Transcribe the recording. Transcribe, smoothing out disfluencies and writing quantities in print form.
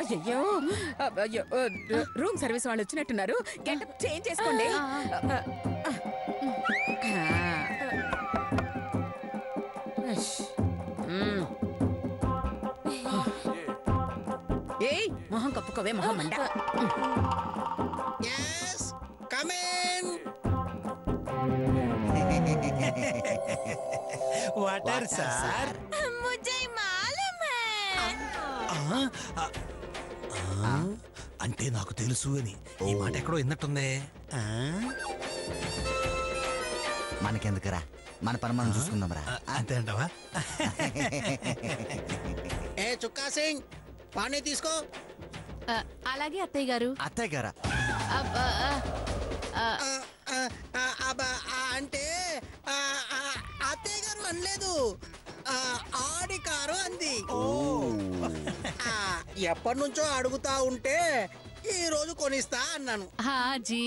అయ్యో అయ్యో room service వాళ్ళు వచ్చినట్టున్నారు. గెటప్ చేంజ్ చేసుకోండి. ఏయ్ మొహం కప్పుకోవే మొహం మండ. Water sir. అంటే నాకు తెలుసు అని ఈ మాట ఎక్కడో విన్నట్టుందే. మనకెందుకురా, మన పని మనం చూసుకుందాంరా. అంతే అంటావా? ఏ చుక్కా సింగ్ పానీ తీసుకో. అలాగే అత్తయ్య గారు. అత్తయ్య గారా? అంటే అత్తయ్య గారు అనలేదు, ఆడి కారు అంది. ఎప్పటి నుంచో అడుగుతా ఉంటే ఈ రోజు కొనిస్తా అన్నాను. జీ